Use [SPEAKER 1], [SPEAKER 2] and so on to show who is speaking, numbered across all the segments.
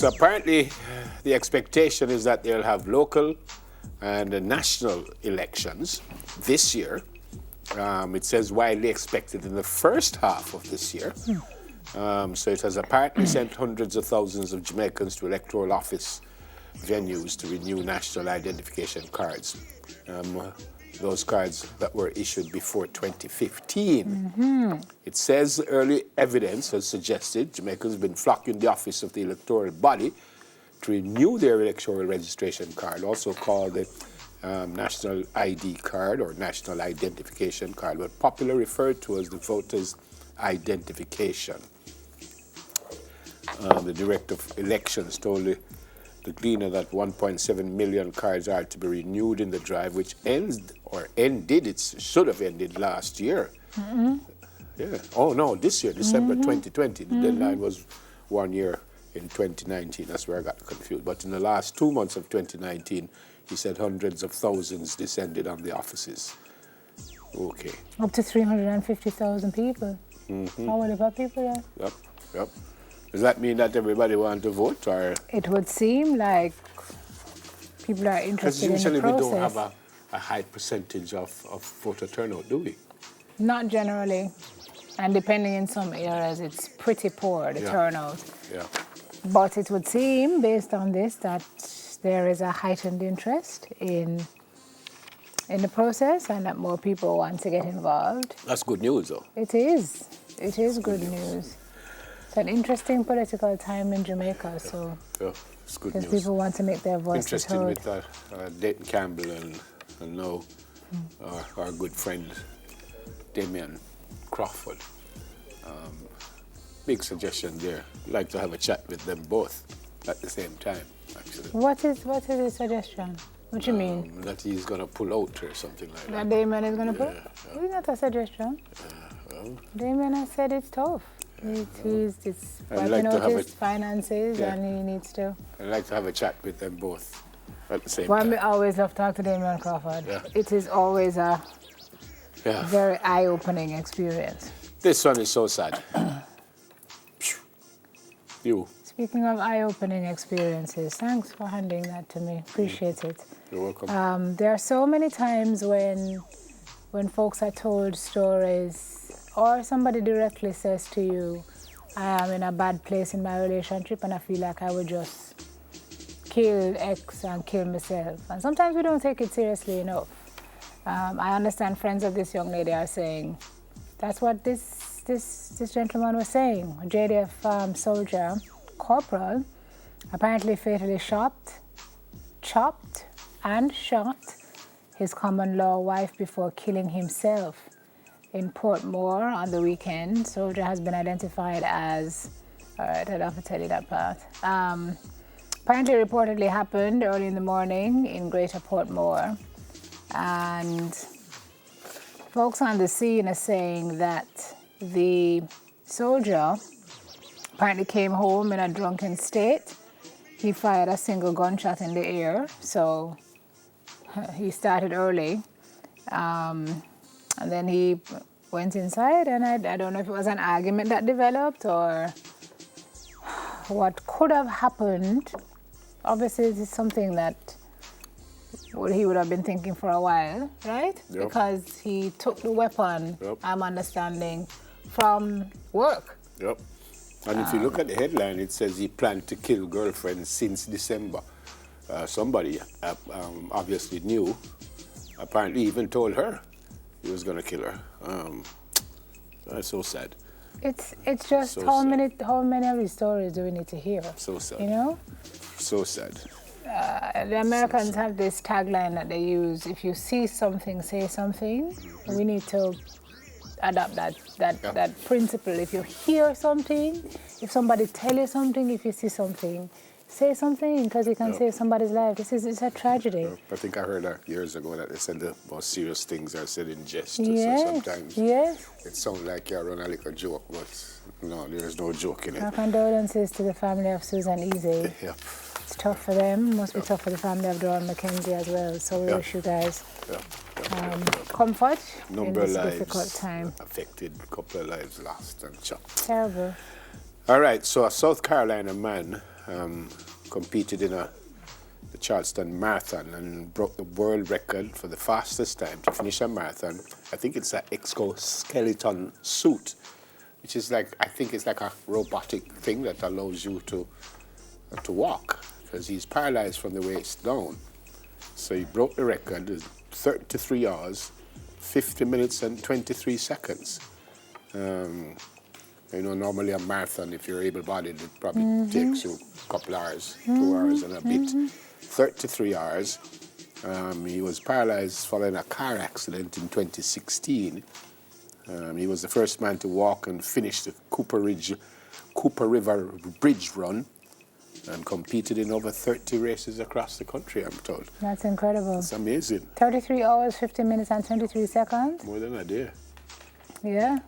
[SPEAKER 1] So apparently, the expectation is that they'll have local and national elections this year. It says widely expected in the first half of this year. So it has apparently sent hundreds of thousands of Jamaicans to electoral office venues to renew national identification cards. Those cards that were issued before 2015. It says early evidence has suggested Jamaicans have been flocking the office of the electoral body to renew their electoral registration card, also called the National ID card or National Identification card, but popularly referred to as the voter's identification. The Director of Elections told the Gleaner that 1.7 million cards are to be renewed in the drive, which ended, it should have ended last year. Yeah. Oh no, this year, December 2020. The deadline was 1 year in 2019. That's where I got confused. But in the last 2 months of 2019, he said hundreds of thousands descended on the offices. Okay.
[SPEAKER 2] Up to 350,000 people. How many people there?
[SPEAKER 1] Yep. Does that mean that everybody wants to vote, or?
[SPEAKER 2] It would seem like people are interested in the process.
[SPEAKER 1] Because usually we don't have a high percentage of voter turnout, do we?
[SPEAKER 2] Not generally. And depending in some areas, it's pretty poor, the turnout.
[SPEAKER 1] Yeah.
[SPEAKER 2] But it would seem, based on this, that there is a heightened interest in the process and that more people want to get involved.
[SPEAKER 1] That's good news, though.
[SPEAKER 2] It is. It is good news. It's an interesting political time in Jamaica, so
[SPEAKER 1] it's good news.
[SPEAKER 2] because people want to make their voices heard.
[SPEAKER 1] Interested with Dayton Campbell and now our good friend Damien Crawford. Big suggestion there. I'd like to have a chat with them both at the same time, actually.
[SPEAKER 2] What is his suggestion? What do you mean?
[SPEAKER 1] That he's going to pull out or something like that.
[SPEAKER 2] That Damien is going to pull out? It's not a suggestion. Damien has said it's tough. It's wiping out his finances and he needs to.
[SPEAKER 1] I'd like to have a chat with them both at the same
[SPEAKER 2] time.
[SPEAKER 1] Well,
[SPEAKER 2] I always love to talk to Damien Crawford. Yeah. It is always a very eye-opening experience.
[SPEAKER 1] This one is so sad. You.
[SPEAKER 2] Speaking of eye-opening experiences, thanks for handing that to me. Appreciate it.
[SPEAKER 1] You're welcome.
[SPEAKER 2] There are so many times when folks are told stories or somebody directly says to you, I am in a bad place in my relationship and I feel like I would just kill X and kill myself. And sometimes we don't take it seriously enough. I understand friends of this young lady are saying, that's what this gentleman was saying. A JDF soldier, corporal, apparently fatally chopped and shot his common law wife before killing himself in Portmore on the weekend. Soldier has been identified as, all right, I'll have to tell you that part. Apparently reportedly happened early in the morning in Greater Portmore. And folks on the scene are saying that the soldier apparently came home in a drunken state. He fired a single gunshot in the air, so he started early. And then he went inside, and I don't know if it was an argument that developed or what could have happened. Obviously, this is something that he would have been thinking for a while, right?
[SPEAKER 1] Yep.
[SPEAKER 2] Because he took the weapon, I'm understanding, from work.
[SPEAKER 1] Yep. And if you look at the headline, it says he planned to kill girlfriend since December. Somebody obviously knew, apparently even told her he was going to kill her. That's so sad.
[SPEAKER 2] It's just so how many of these stories do we need to hear?
[SPEAKER 1] So sad.
[SPEAKER 2] You know?
[SPEAKER 1] So sad.
[SPEAKER 2] The Americans have this tagline that they use: if you see something, say something. We need to adopt that principle. If you hear something, if somebody tell you something, if you see something, say something, because it can save somebody's life. It's a tragedy.
[SPEAKER 1] I think I heard that years ago that they said the most serious things are said in jest.
[SPEAKER 2] Yes,
[SPEAKER 1] so sometimes it sounds like you're on a little joke, but no, there's no joke in it.
[SPEAKER 2] Our condolences to the family of Susan Easy.
[SPEAKER 1] Yep.
[SPEAKER 2] It's tough for them. Must be tough for the family of Doran McKenzie as well. So we wish you guys comfort in this difficult time.
[SPEAKER 1] Affected, couple of lives lost and chopped.
[SPEAKER 2] Terrible.
[SPEAKER 1] All right, so a South Carolina man competed in the Charleston Marathon and broke the world record for the fastest time to finish a marathon. I think it's an exoskeleton suit, which is like, I think it's like a robotic thing that allows you to walk, because he's paralyzed from the waist down. So he broke the record, 33 hours, 50 minutes and 23 seconds. Normally a marathon, if you're able-bodied, it probably takes you a couple hours, 2 hours and a bit. 33 hours. He was paralyzed following a car accident in 2016. He was the first man to walk and finish the Cooper River Bridge Run, and competed in over 30 races across the country, I'm told.
[SPEAKER 2] That's incredible.
[SPEAKER 1] It's amazing.
[SPEAKER 2] 33 hours, 50 minutes and 23 seconds?
[SPEAKER 1] More than a day.
[SPEAKER 2] Yeah.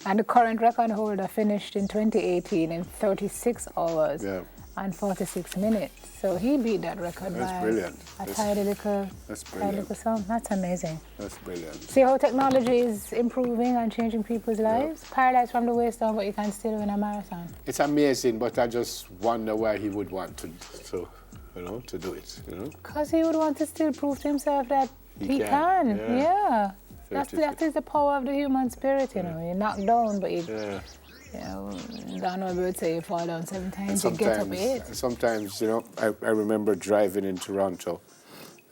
[SPEAKER 2] And the current record holder finished in 2018 in 36 hours and 46 minutes. So he beat that record by
[SPEAKER 1] brilliant.
[SPEAKER 2] a tiny little sum. That's amazing.
[SPEAKER 1] That's brilliant.
[SPEAKER 2] See how technology is improving and changing people's lives? Paralyzed from the waist down, but you can still win a marathon.
[SPEAKER 1] It's amazing, but I just wonder why he would want to do it.
[SPEAKER 2] Because he would want to still prove to himself that he can. Yeah. That is the power of the human spirit, You're knocked down, but you down a bird say you fall down 7 times, you get up 8.
[SPEAKER 1] Sometimes, I remember driving in Toronto.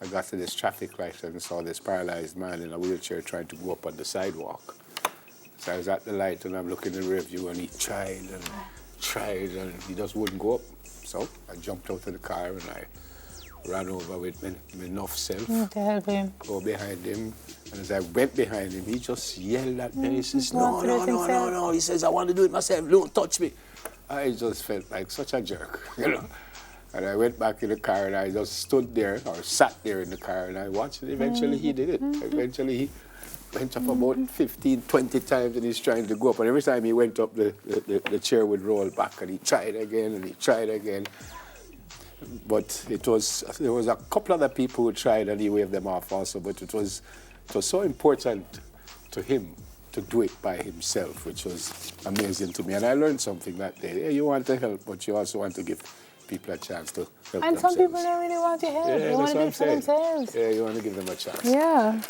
[SPEAKER 1] I got to this traffic light and saw this paralyzed man in a wheelchair trying to go up on the sidewalk. So I was at the light and I'm looking in the rear view, and he tried and he just wouldn't go up. So I jumped out of the car and I ran over with my enough self
[SPEAKER 2] to help him.
[SPEAKER 1] Go behind him. And as I went behind him, he just yelled at me. He says, no. He says, I want to do it myself. Don't touch me. I just felt like such a jerk, And I went back in the car and I just stood there or sat there in the car and I watched it. Eventually he did it. Eventually he went up about 15, 20 times and he's trying to go up. And every time he went up, the chair would roll back and he tried again and he tried again. But there was a couple other people who tried and he waved them off also. But it was so important to him to do it by himself, which was amazing to me. And I learned something that day. Yeah, you want to help, but you also want to give people a chance to help themselves.
[SPEAKER 2] And some people don't really want to help. They want to do it for themselves.
[SPEAKER 1] Yeah, you want to give them a chance.
[SPEAKER 2] Yeah.